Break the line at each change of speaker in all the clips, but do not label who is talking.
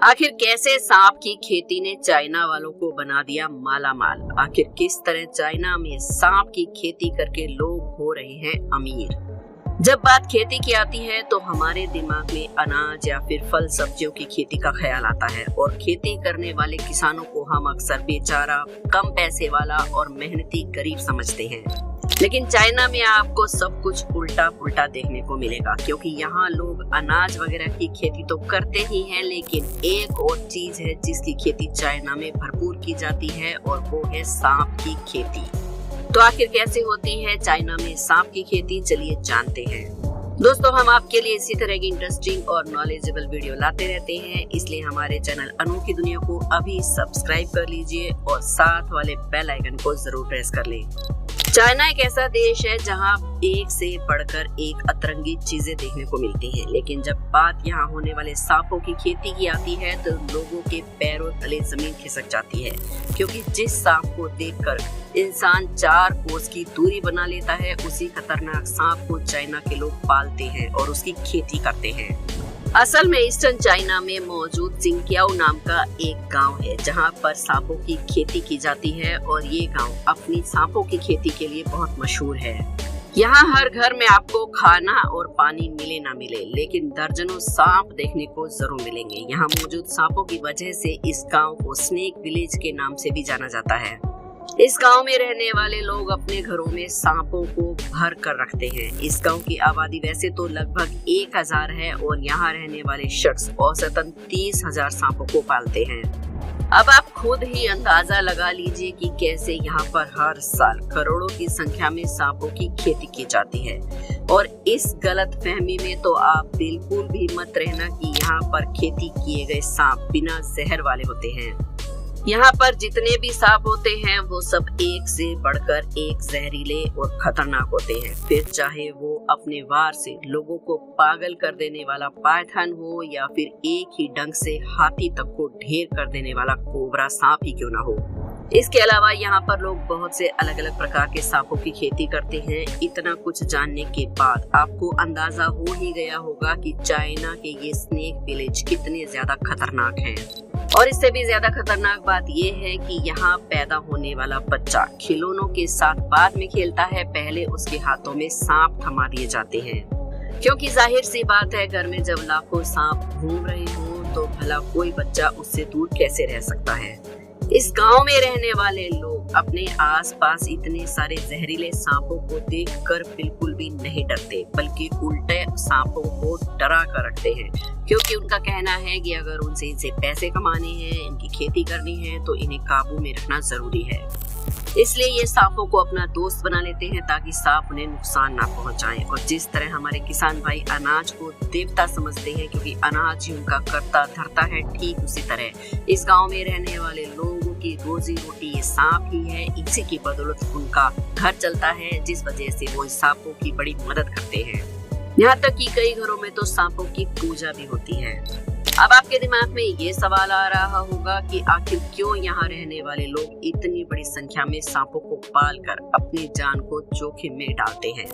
आखिर कैसे सांप की खेती ने चाइना वालों को बना दिया माला माल। आखिर किस तरह चाइना में सांप की खेती करके लोग हो रहे हैं अमीर। जब बात खेती की आती है तो हमारे दिमाग में अनाज या फिर फल सब्जियों की खेती का ख्याल आता है और खेती करने वाले किसानों को हम अक्सर बेचारा, कम पैसे वाला और मेहनती गरीब समझते हैं। लेकिन चाइना में आपको सब कुछ उल्टा पुल्टा देखने को मिलेगा, क्योंकि यहाँ लोग अनाज वगैरह की खेती तो करते ही हैं, लेकिन एक और चीज है जिसकी खेती चाइना में भरपूर की जाती है और वो है सांप की खेती। तो आखिर कैसे होती है चाइना में सांप की खेती, चलिए जानते हैं। दोस्तों, हम आपके लिए इसी तरह की इंटरेस्टिंग और नॉलेजेबल वीडियो लाते रहते हैं, इसलिए हमारे चैनल अनोखी दुनिया को अभी सब्सक्राइब कर लीजिए और साथ वाले बेल आइकन को जरूर प्रेस कर लें। चाइना एक ऐसा देश है जहां एक से बढ़कर एक अतरंगी चीजें देखने को मिलती हैं, लेकिन जब बात यहां होने वाले सांपों की खेती की आती है तो लोगों के पैरों तले जमीन खिसक जाती है, क्योंकि जिस सांप को देखकर इंसान 4 कोस की दूरी बना लेता है, उसी खतरनाक सांप को चाइना के लोग पालते हैं और उसकी खेती करते हैं। असल में ईस्टर्न चाइना में मौजूद जिंगक्याओ नाम का एक गांव है जहां पर सांपों की खेती की जाती है और ये गांव अपनी सांपों की खेती के लिए बहुत मशहूर है। यहाँ हर घर में आपको खाना और पानी मिले ना मिले, लेकिन दर्जनों सांप देखने को जरूर मिलेंगे। यहाँ मौजूद सांपों की वजह से इस गांव को स्नेक विलेज के नाम से भी जाना जाता है। इस गांव में रहने वाले लोग अपने घरों में सांपों को भर कर रखते हैं। इस गांव की आबादी वैसे तो लगभग 1000 है और यहाँ रहने वाले शख्स औसतन 30,000 सांपों को पालते हैं। अब आप खुद ही अंदाजा लगा लीजिए कि कैसे यहाँ पर हर साल करोड़ों की संख्या में सांपों की खेती की जाती है। और इस गलत फहमी में तो आप बिल्कुल भी मत रहना कि यहाँ पर खेती किए गए सांप बिना जहर वाले होते हैं। यहाँ पर जितने भी सांप होते हैं वो सब एक से बढ़कर एक जहरीले और खतरनाक होते हैं, फिर चाहे वो अपने वार से लोगों को पागल कर देने वाला पायथन हो या फिर एक ही डंक से हाथी तक को ढेर कर देने वाला कोबरा सांप ही क्यों ना हो। इसके अलावा यहाँ पर लोग बहुत से अलग अलग प्रकार के सांपों की खेती करते हैं। इतना कुछ जानने के बाद आपको अंदाजा हो ही गया होगा कि चाइना के ये स्नेक विलेज कितने ज्यादा खतरनाक हैं। और इससे भी ज्यादा खतरनाक बात ये है कि यहाँ पैदा होने वाला बच्चा खिलौनों के साथ बाद में खेलता है, पहले उसके हाथों में सांप थमा दिए जाते हैं। क्योंकि जाहिर सी बात है, घर में जब लाखों सांप घूम रहे हों तो भला कोई बच्चा उससे दूर कैसे रह सकता है। इस गांव में रहने वाले लोग अपने आसपास इतने सारे जहरीले सांपों को देखकर बिल्कुल भी नहीं डरते, बल्कि उल्टे सांपों को डरा कर रखते हैं, क्योंकि उनका कहना है कि अगर उनसे इनसे पैसे कमाने हैं, इनकी खेती करनी है, तो इन्हें काबू में रखना जरूरी है। इसलिए ये सांपों को अपना दोस्त बना लेते हैं ताकि सांप उन्हें नुकसान ना पहुंचाएं। और जिस तरह हमारे किसान भाई अनाज को देवता समझते हैं क्योंकि अनाज ही उनका करता धरता है, ठीक उसी तरह इस गांव में रहने वाले लोगों की रोजी रोटी ये सांप ही है। इसी की बदौलत उनका घर चलता है, जिस वजह से वो इस सांपों की बड़ी मदद करते हैं। यहाँ तक कि कई घरों में तो सांपों की पूजा भी होती है। अब आपके दिमाग में ये सवाल आ रहा होगा कि आखिर क्यों यहाँ रहने वाले लोग इतनी बड़ी संख्या में सांपों को पालकर अपनी जान को जोखिम में डालते हैं।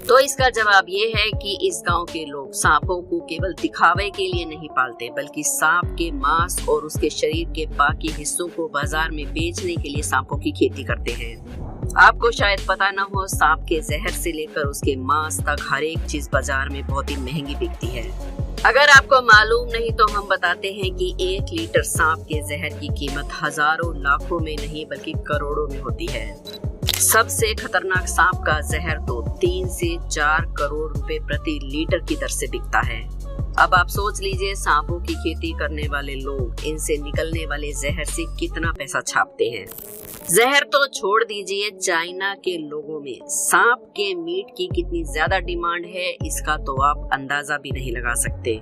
तो इसका जवाब ये है कि इस गांव के लोग सांपों को केवल दिखावे के लिए नहीं पालते, बल्कि सांप के मांस और उसके शरीर के बाकी हिस्सों को बाजार में बेचने के लिए सांपों की खेती करते हैं। आपको शायद पता न हो, सांप के जहर से लेकर उसके मांस तक हर एक चीज बाजार में बहुत ही महंगी बिकती है। अगर आपको मालूम नहीं तो हम बताते हैं कि 1 लीटर सांप के जहर की कीमत हजारों लाखों में नहीं बल्कि करोड़ों में होती है। सबसे खतरनाक सांप का जहर तो 3 से 4 करोड़ रुपए प्रति लीटर की दर से बिकता है। अब आप सोच लीजिए, सांपों की खेती करने वाले लोग इनसे निकलने वाले जहर से कितना पैसा छापते हैं। जहर तो छोड़ दीजिए, चाइना के लोगों में सांप के मीट की कितनी ज्यादा डिमांड है, इसका तो आप अंदाजा भी नहीं लगा सकते।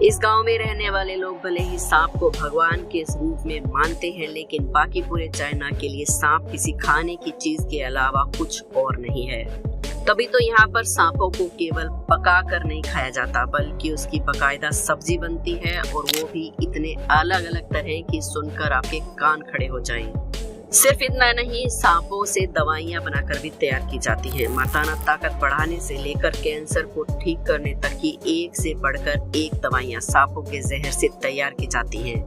इस गांव में रहने वाले लोग भले ही सांप को भगवान के रूप में मानते हैं, लेकिन बाकी पूरे चाइना के लिए सांप किसी खाने की चीज के अलावा कुछ और नहीं है। तभी तो यहाँ पर सांपों को केवल पका कर नहीं खाया जाता, बल्कि उसकी बाकायदा सब्जी बनती है, और वो भी इतने अलग अलग तरह की सुनकर आपके कान खड़े हो जाएं। सिर्फ इतना नहीं, सांपों से दवाइयां बनाकर भी तैयार की जाती हैं। मर्दाना ताकत बढ़ाने से लेकर कैंसर को ठीक करने तक की एक से बढ़कर एक दवाइयां सांपों के जहर से तैयार की जाती हैं।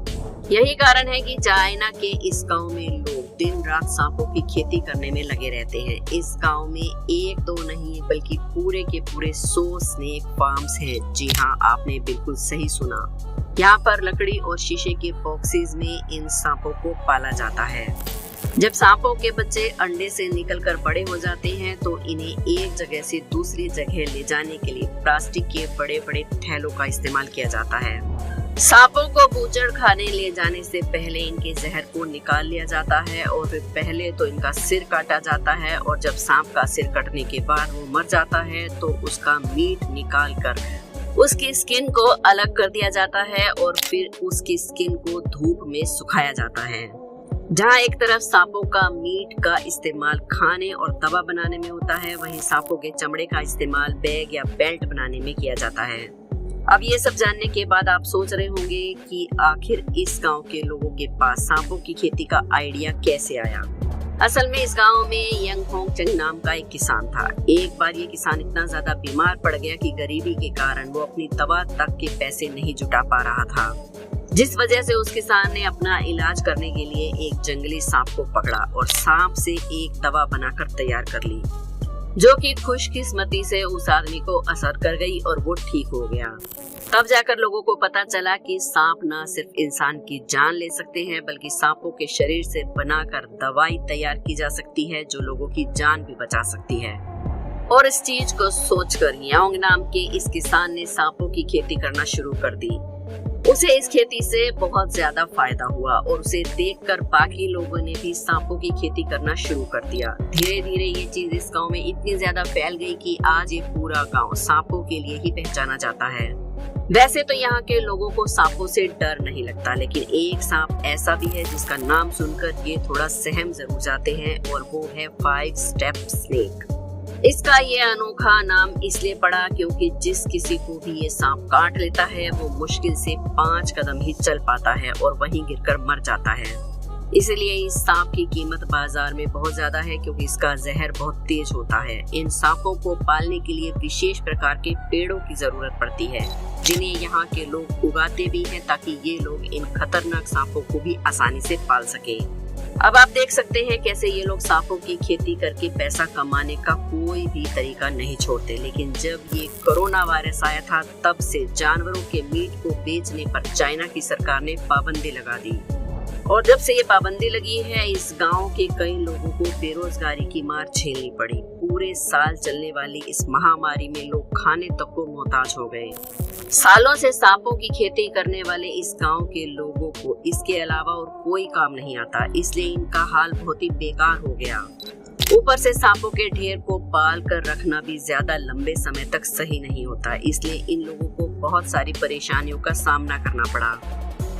यही कारण है कि चाइना के इस गांव में लोग दिन रात सांपों की खेती करने में लगे रहते हैं। इस गांव में एक दो नहीं बल्कि पूरे के पूरे 100 स्नेक फार्म्स हैं। जी हाँ, आपने बिल्कुल सही सुना। यहाँ पर लकड़ी और शीशे के बॉक्सेस में इन सांपों को पाला जाता है। जब सांपों के बच्चे अंडे से निकलकर बड़े हो जाते हैं तो इन्हें एक जगह से दूसरी जगह ले जाने के लिए प्लास्टिक के बड़े बड़े थैलों का इस्तेमाल किया जाता है। सांपों को बूचड़ खाने ले जाने से पहले इनके जहर को निकाल लिया जाता है और फिर पहले तो इनका सिर काटा जाता है, और जब सांप का सिर कटने के बाद वो मर जाता है तो उसका मीट निकाल कर उसकी स्किन को अलग कर दिया जाता है और फिर उसकी स्किन को धूप में सुखाया जाता है। जहाँ एक तरफ सांपों का मीट का इस्तेमाल खाने और दवा बनाने में होता है, वहीं सांपों के चमड़े का इस्तेमाल बैग या बेल्ट बनाने में किया जाता है। अब ये सब जानने के बाद आप सोच रहे होंगे कि आखिर इस गांव के लोगों के पास सांपों की खेती का आइडिया कैसे आया। असल में इस गांव में यंग होंग चंग नाम का एक किसान था। एक बार ये किसान इतना ज्यादा बीमार पड़ गया कि गरीबी के कारण वो अपनी दवा तक के पैसे नहीं जुटा पा रहा था, जिस वजह से उस किसान ने अपना इलाज करने के लिए एक जंगली सांप को पकड़ा और सांप से एक दवा बनाकर तैयार कर ली, जो कि खुशकिस्मती से उस आदमी को असर कर गई और वो ठीक हो गया। तब जाकर लोगों को पता चला कि सांप न सिर्फ इंसान की जान ले सकते हैं बल्कि सांपों के शरीर से बनाकर दवाई तैयार की जा सकती है जो लोगों की जान भी बचा सकती है। और इस चीज को सोचकर यांग नाम के इस किसान ने सांपों की खेती करना शुरू कर दी। उसे इस खेती से बहुत ज्यादा फायदा हुआ और उसे देखकर बाकी लोगों ने भी सांपों की खेती करना शुरू कर दिया। धीरे धीरे ये चीज इस गांव में इतनी ज्यादा फैल गई कि आज ये पूरा गांव सांपों के लिए ही पहचाना जाता है। वैसे तो यहाँ के लोगों को सांपों से डर नहीं लगता, लेकिन एक सांप ऐसा भी है जिसका नाम सुनकर ये थोड़ा सहम जरूर जाते हैं, और वो है 5 स्टेप स्नेक। इसका ये अनोखा नाम इसलिए पड़ा क्योंकि जिस किसी को भी ये सांप काट लेता है वो मुश्किल से 5 कदम ही चल पाता है और वहीं गिरकर मर जाता है। इसलिए इस सांप की कीमत बाजार में बहुत ज्यादा है क्योंकि इसका जहर बहुत तेज होता है। इन सांपों को पालने के लिए विशेष प्रकार के पेड़ों की जरूरत पड़ती है, जिन्हें यहाँ के लोग उगाते भी हैं ताकि ये लोग इन खतरनाक सांपों को भी आसानी से पाल सके। अब आप देख सकते हैं कैसे ये लोग सांपों की खेती करके पैसा कमाने का कोई भी तरीका नहीं छोड़ते। लेकिन जब ये कोरोना वायरस आया था तब से जानवरों के मीट को बेचने पर चाइना की सरकार ने पाबंदी लगा दी, और जब से ये पाबंदी लगी है इस गांव के कई लोगों को बेरोजगारी की मार झेलनी पड़ी। पूरे साल चलने वाली इस महामारी में लोग खाने तक को मोहताज हो गए। सालों से सांपों की खेती करने वाले इस गांव के लोगों को इसके अलावा और कोई काम नहीं आता, इसलिए इनका हाल बहुत ही बेकार हो गया। ऊपर से सांपों के ढेर को पाल कर रखना भी ज्यादा लंबे समय तक सही नहीं होता, इसलिए इन लोगों को बहुत सारी परेशानियों का सामना करना पड़ा।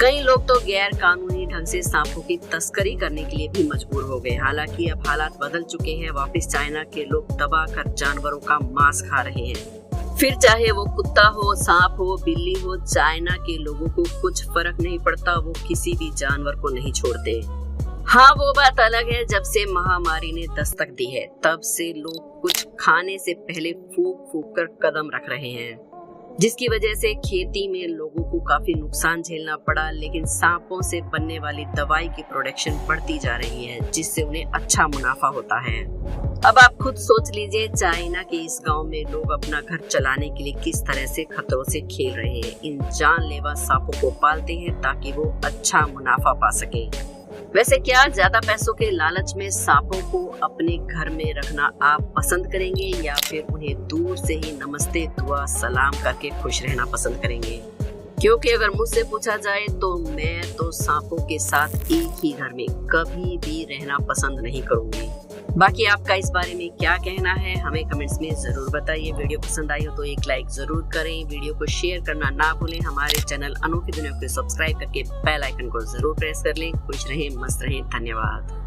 कई लोग तो गैर कानूनी ढंग से सांपों की तस्करी करने के लिए भी मजबूर हो गए। हालांकि अब हालात बदल चुके हैं, वापस चाइना के लोग दबा कर जानवरों का मांस खा रहे हैं। फिर चाहे वो कुत्ता हो, सांप हो, बिल्ली हो, चाइना के लोगों को कुछ फर्क नहीं पड़ता, वो किसी भी जानवर को नहीं छोड़ते। हाँ, वो बात अलग है जब से महामारी ने दस्तक दी है तब से लोग कुछ खाने से पहले फूंक फूंक कर कदम रख रहे हैं, जिसकी वजह से खेती में लोगों को काफी नुकसान झेलना पड़ा। लेकिन सांपों से बनने वाली दवाई की प्रोडक्शन बढ़ती जा रही है, जिससे उन्हें अच्छा मुनाफा होता है। अब आप खुद सोच लीजिए, चाइना के इस गांव में लोग अपना घर चलाने के लिए किस तरह से खतरों से खेल रहे हैं। इन जानलेवा सांपों को पालते हैं ताकि वो अच्छा मुनाफा पा सके। वैसे क्या ज्यादा पैसों के लालच में सांपों को अपने घर में रखना आप पसंद करेंगे या फिर उन्हें दूर से ही नमस्ते दुआ सलाम करके खुश रहना पसंद करेंगे? क्योंकि अगर मुझसे पूछा जाए तो मैं तो सांपों के साथ एक ही घर में कभी भी रहना पसंद नहीं करूंगी। बाकी आपका इस बारे में क्या कहना है हमें कमेंट्स में जरूर बताइए। वीडियो पसंद आई हो तो एक लाइक जरूर करें, वीडियो को शेयर करना ना भूलें। हमारे चैनल अनोखी दुनिया को सब्सक्राइब करके बेल आइकन को जरूर प्रेस कर लें। खुश रहें, मस्त रहें, धन्यवाद।